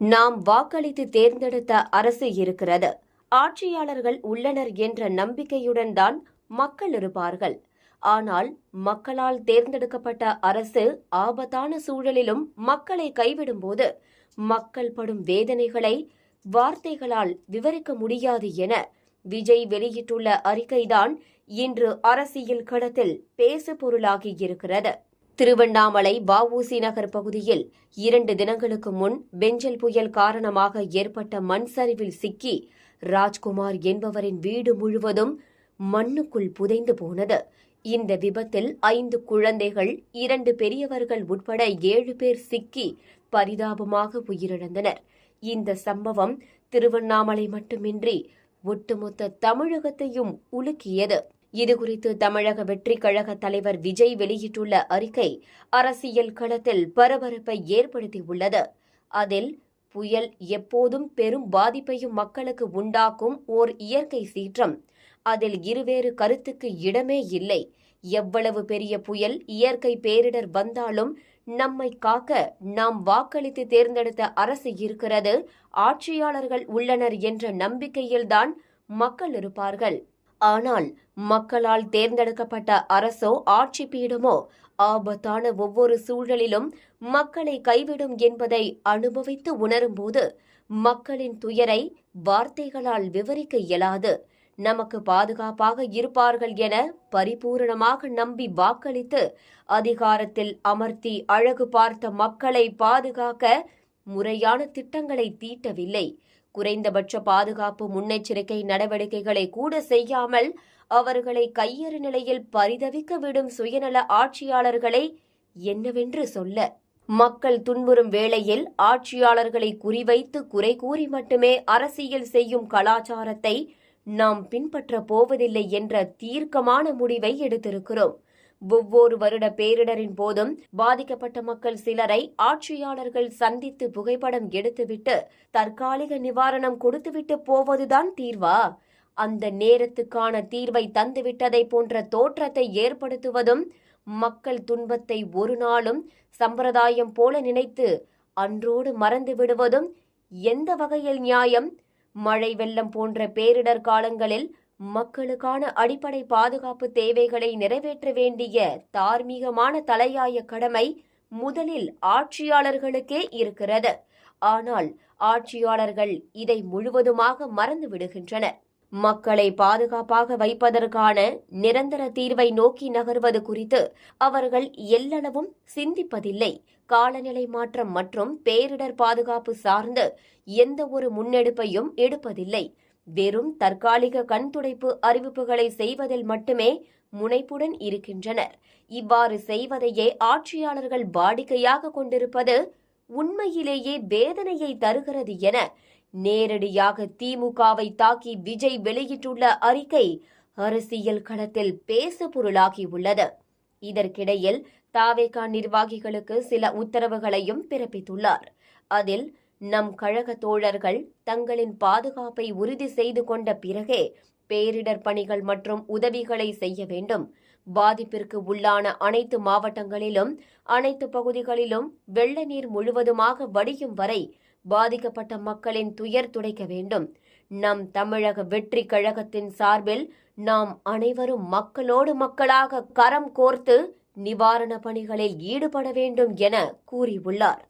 நாம் வாக்களித்து தேர்ந்தெடுத்த அரசு இருக்கிறது, ஆட்சியாளர்கள் உள்ளனர் என்ற நம்பிக்கையுடன் தான் மக்கள் இருப்பார்கள். ஆனால் மக்களால் தேர்ந்தெடுக்கப்பட்ட அரசு ஆபத்தான சூழலிலும் மக்களை கைவிடும்போது மக்கள் படும் வேதனைகளை வார்த்தைகளால் விவரிக்க முடியாது என விஜய் வெளியிட்டுள்ள அறிக்கைதான் இன்று அரசியல் களத்தில் பேசு பொருளாகியிருக்கிறது. திருவண்ணாமலை வ.உ.சி. நகர் பகுதியில் 2 தினங்களுக்கு முன் பெஞ்சல் புயல் காரணமாக ஏற்பட்ட மண் சரிவில் சிக்கி ராஜ்குமார் என்பவரின் வீடு முழுவதும் மண்ணுக்குள் புதைந்து போனது. இந்த விபத்தில் 5 குழந்தைகள், 2 பெரியவர்கள் உட்பட 7 பேர் சிக்கி பரிதாபமாக உயிரிழந்தனர். இந்த சம்பவம் திருவண்ணாமலை மட்டுமின்றி ஒட்டுமொத்த தமிழகத்தையும் உலுக்கியது. இதுகுறித்து தமிழக வெற்றிக் கழக தலைவர் விஜய் வெளியிட்டுள்ள அறிக்கை அரசியல் களத்தில் பரபரப்பை ஏற்படுத்தியுள்ளது. அதில் புயல் எப்போதும் பெரும் பாதிப்பையும் மக்களுக்கு உண்டாக்கும் ஓர் இயற்கை சீற்றம். அதில் இருவேறு கருத்துக்கு இடமே இல்லை. எவ்வளவு பெரிய புயல், இயற்கை பேரிடர் வந்தாலும் நம்மை காக்க நாம் வாக்களித்து தேர்ந்தெடுத்த அரசு இருக்கிறது, ஆட்சியாளர்கள் உள்ளனர் என்ற நம்பிக்கையில்தான் மக்கள் இருப்பார்கள். ஆனால் மக்களால் தேர்ந்தெடுக்கப்பட்ட அரசோ ஆட்சி பீடமோ ஆபத்தான ஒவ்வொரு சூழலிலும் மக்களை கைவிடும் என்பதை அனுபவித்து உணரும்போது மக்களின் துயரை வார்த்தைகளால் விவரிக்க இயலாது. நமக்கு பாதுகாப்பாக இருப்பார்கள் என பரிபூரணமாக நம்பி வாக்களித்து அதிகாரத்தில் அமர்த்தி அழகு பார்த்த மக்களை பாதுகாக்க முறையான திட்டங்களை தீட்டவில்லை. குறைந்தபட்ச பாதுகாப்பு முன்னெச்சரிக்கை நடவடிக்கைகளை கூட செய்யாமல் அவர்களை கையறு நிலையில் பரிதவிக்க விடும் சுயநல ஆட்சியாளர்களை என்னவென்று சொல்ல? மக்கள் துன்புறும் வேளையில் ஆட்சியாளர்களை குறிவைத்து குறை கூறி மட்டுமே அரசியல் செய்யும் கலாச்சாரத்தை நாம் பின்பற்றப் போவதில்லை என்ற தீர்க்கமான முடிவை எடுத்திருக்கிறோம். ஒவ்வொரு வருட பேரிடரின் போதும் பாதிக்கப்பட்ட மக்கள் சிலரை ஆட்சியாளர்கள் சந்தித்து புகைப்படம் எடுத்துவிட்டு தற்காலிக நிவாரணம் கொடுத்துவிட்டு போவதுதான் தீர்வா? அந்த நேரத்துக்கான தீர்வை தந்துவிட்டதை போன்ற தோற்றத்தை ஏற்படுத்துவதும், மக்கள் துன்பத்தை ஒரு நாளும் சம்பிரதாயம் போல நினைத்து அன்றோடு மறந்து விடுவதும் எந்த வகையில் நியாயம்? மழை வெள்ளம் போன்ற பேரிடர் காலங்களில் மக்களுக்கான அடிப்படை பாதுகாப்பு தேவைகளை நிறைவேற்ற வேண்டிய தார்மீகமான தலையாய கடமை முதலில் ஆட்சியாளர்களுக்கே இருக்கிறது. ஆனால் ஆட்சியாளர்கள் இதை முழுவதுமாக மறந்து விடுகின்றனர். மக்களை பாதுகாப்பாக வைப்பதற்கான நிரந்தர தீர்வை நோக்கி நகர்வது குறித்து அவர்கள் எல்லளவும் சிந்திப்பதில்லை. காலநிலை மாற்றம் மற்றும் பேரிடர் பாதுகாப்பு சார்ந்து எந்த ஒரு முன்னெடுப்பையும் எடுப்பதில்லை. வெறும் தற்காலிக கண்துடைப்பு அறிவிப்புகளை செய்வதில் மட்டுமே முனைப்புடன் இருக்கின்றனர். இவ்வாறு செய்வதையே ஆட்சியாளர்கள் வாடிக்கையாக கொண்டிருப்பது உண்மையிலேயே வேதனையை தருகிறது என நேரடியாக திமுகவை தாக்கி விஜய் வெளியிட்டுள்ள அறிக்கை அரசியல் களத்தில் பேசு பொருளாகியுள்ளது. இதற்கிடையில் தாவேகா நிர்வாகிகளுக்கு சில உத்தரவுகளையும் பிறப்பித்துள்ளார். அதில் நம் கழக தோழர்கள் தங்களின் பாதுகாப்பை உறுதி செய்து கொண்ட பிறகே பேரிடர் பணிகள் மற்றும் உதவிகளை செய்ய வேண்டும். பாதிப்பிற்கு உள்ளான அனைத்து மாவட்டங்களிலும் அனைத்து பகுதிகளிலும் வெள்ள நீர் முழுவதுமாக வடியும் வரை பாதிக்கப்பட்ட மக்களின் துயர் துடைக்க வேண்டும். நம் தமிழக வெற்றி கழகத்தின் சார்பில் நாம் அனைவரும் மக்களோடு மக்களாக கரம் கோர்த்து நிவாரண பணிகளில் ஈடுபட வேண்டும் என கூறியுள்ளார்.